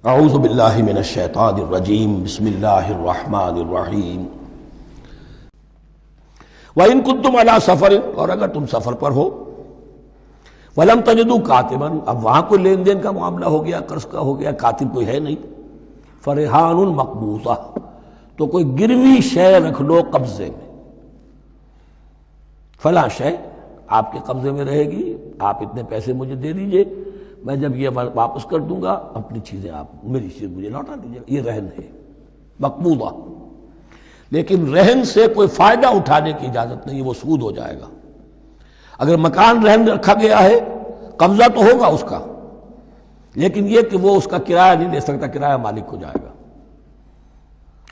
اعوذ باللہ من الشیطان الرجیم بسم اللہ الرحمن الرحیم وَإِن كُنتُمْ عَلَىٰ سَفَرٍ، اور اگر تم سفر پر ہو، وَلَمْ تَجِدُوا كَاتِبًا، اب وہاں کوئی لین دین کا معاملہ ہو گیا، قرض کا ہو گیا، کاتب کوئی ہے نہیں، فَرِحَانٌ مَقْبُوضَةٌ، تو کوئی گروی شے رکھ لو قبضے میں، فلاں شے آپ کے قبضے میں رہے گی، آپ اتنے پیسے مجھے دے دیجئے، میں جب یہ واپس کر دوں گا اپنی چیزیں آپ میری چیز مجھے لوٹا دیجیے گا، یہ رہن ہے مقبوضہ۔ لیکن رہن سے کوئی فائدہ اٹھانے کی اجازت نہیں، وہ سود ہو جائے گا۔ اگر مکان رہن رکھا گیا ہے قبضہ تو ہوگا اس کا، لیکن یہ کہ وہ اس کا کرایہ نہیں لے سکتا، کرایہ مالک کو جائے گا،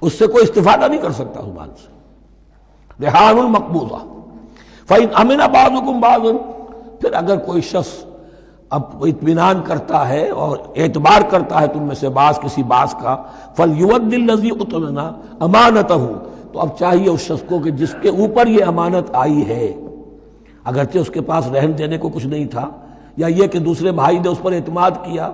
اس سے کوئی استفادہ نہیں کر سکتا اس مال سے۔ رہان المقبوضہ فَإِنْ أَمِنَ بَعْضُكُمْ بَعْضًا، پھر اگر کوئی شخص اب اطمینان کرتا ہے اور اعتبار کرتا ہے تم میں سے بعض کسی بعض کا، فَلْيُوَدِّ الَّذِي اؤْتُمِنَ أَمَانَتَهُ، تو اب چاہیے اس شخص کو کہ جس کے اوپر یہ امانت آئی ہے، اگرچہ اس کے پاس رہن دینے کو کچھ نہیں تھا، یا یہ کہ دوسرے بھائی نے اس پر اعتماد کیا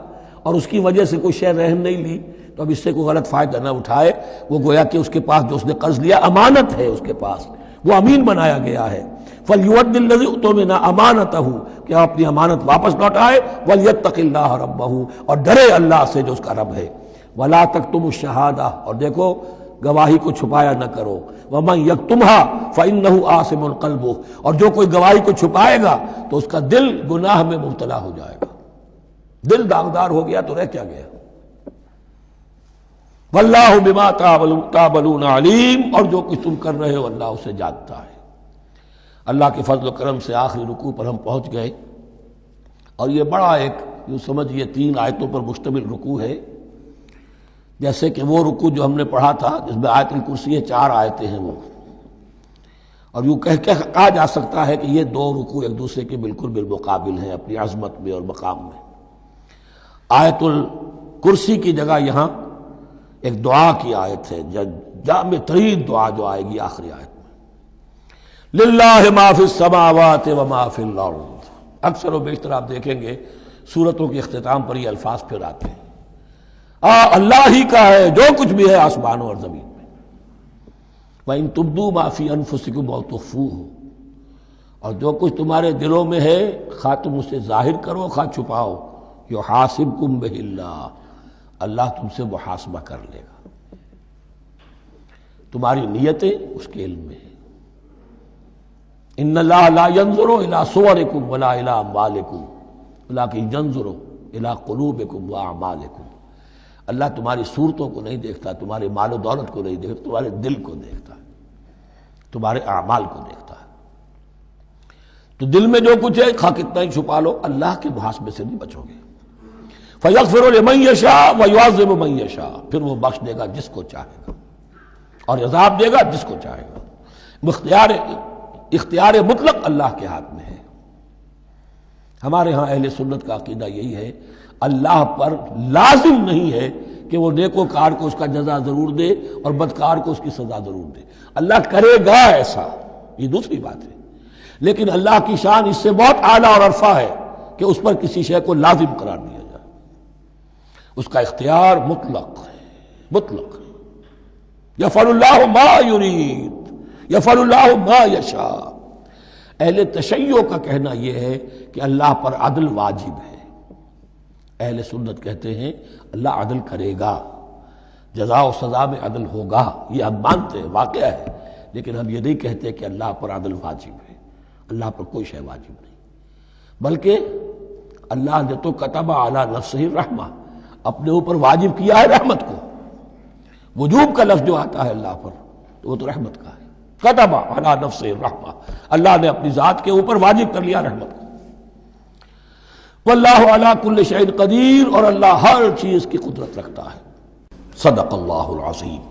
اور اس کی وجہ سے کوئی شے رہن نہیں لی، تو اب اس سے کوئی غلط فائدہ نہ اٹھائے، وہ گویا کہ اس کے پاس جو اس نے قرض لیا امانت ہے، اس کے پاس وہ امین بنایا گیا ہے۔ فَلْيُوَدِّ الَّذِي اؤْتُمِنَ أَمَانَتَهُ، کہ اپنی امانت واپس لوٹائے، وَلْيَتَّقِ اللَّهَ رَبَّهُ، اور ڈرے اللہ سے جو اس کا رب ہے۔ وَلَا تَكْتُمُوا الشَّهَادَةَ، اور دیکھو گواہی کو چھپایا نہ کرو، وَمَن يَكْتُمْهَا فَإِنَّهُ آثِمٌ قَلْبُهُ، اور جو کوئی گواہی کو چھپائے گا تو اس کا دل گناہ میں مبتلا ہو جائے گا، دل داغدار ہو گیا تو رہ کیا گیا۔ وَاللَّهُ بِمَا تَعْمَلُونَ عَلِيمٌ، اور جو کچھ تم کر رہے ہو اللہ اسے جانتا ہے۔ اللہ کے فضل و کرم سے آخری رکوع پر ہم پہنچ گئے، اور یہ بڑا ایک یوں سمجھئے 3 آیتوں پر مشتمل رکوع ہے، جیسے کہ وہ رکوع جو ہم نے پڑھا تھا جس میں آیت الکرسی 4 آیتیں ہیں وہ، اور یوں کہا جا سکتا ہے کہ یہ 2 رکوع ایک دوسرے کے بالکل بالمقابل ہیں اپنی عظمت میں اور مقام میں۔ آیت الکرسی کی جگہ یہاں ایک دعا کی آیت ہے، جامع ترین دعا جو آئے گی آخری آیت میں، للہ ما فی السماوات و ما فی الارض۔ اکثر و بیشتر آپ دیکھیں گے سورتوں کے اختتام پر یہ الفاظ پھر آتے ہیں، اللہ ہی کا ہے جو کچھ بھی ہے آسمانوں اور زمین میں۔ وَإِن تُبْدُوا مَا فِي أَنفُسِكُمْ أَوْ تُخْفُوهُ، اور جو کچھ تمہارے دلوں میں ہے خواہ تم اسے ظاہر کرو خواہ چھپاؤ، يُحَاسِبْكُم بِهِ اللَّهُ، اللہ تم سے محاسبہ کر لے گا، تمہاری نیتیں اس کے علم میں ہیں۔ ان اللہ لا ينظر الى صوركم ولا الى اموالكم ولكن ينظر الى قلوبكم واعمالكم، اللہ تمہاری صورتوں کو نہیں دیکھتا، تمہارے مال و دولت کو نہیں دیکھتا، تمہارے دل کو دیکھتا ہے، تمہارے اعمال کو دیکھتا ہے۔ تو دل میں جو کچھ ہے خواہ کتنا ہی چھپا لو اللہ کے محاسبے سے نہیں بچو گے۔ فَيَغْفِرُ لِمَن يَشَاءُ وَيُعَذِّبُ مَن يَشَاءُ، پھر وہ بخش دے گا جس کو چاہے گا اور عذاب دے گا جس کو چاہے گا۔ اختیار مطلق اللہ کے ہاتھ میں ہے۔ ہمارے ہاں اہل سنت کا عقیدہ یہی ہے، اللہ پر لازم نہیں ہے کہ وہ نیکوکار کو اس کا جزا ضرور دے اور بدکار کو اس کی سزا ضرور دے، اللہ کرے گا ایسا، یہ دوسری بات ہے، لیکن اللہ کی شان اس سے بہت اعلیٰ اور عرفہ ہے کہ اس پر کسی شے کو لازم قرار دیا جائے، اس کا اختیار مطلق ہے، مطلق ہے۔ یفعل اللہ ما یرید، یفعل اللہ ما یشاء۔ اہل تشیع کا کہنا یہ ہے کہ اللہ پر عدل واجب ہے، اہل سنت کہتے ہیں اللہ عدل کرے گا، جزا و سزا میں عدل ہوگا، یہ ہم مانتے ہیں، واقعہ ہے، لیکن ہم یہ نہیں کہتے کہ اللہ پر عدل واجب ہے، اللہ پر کوئی شے واجب نہیں، بلکہ اللہ نے تو کتب علی نفسہ الرحمہ، اپنے اوپر واجب کیا ہے رحمت کو۔ وجوب کا لفظ جو آتا ہے اللہ پر تو وہ تو رحمت کا ہے، کتب علی نفسہ الرحمہ، اللہ نے اپنی ذات کے اوپر واجب کر لیا رحمت کو۔ واللہ علی کل شیء قدیر، اور اللہ ہر چیز کی قدرت رکھتا ہے۔ صدق اللہ العظیم۔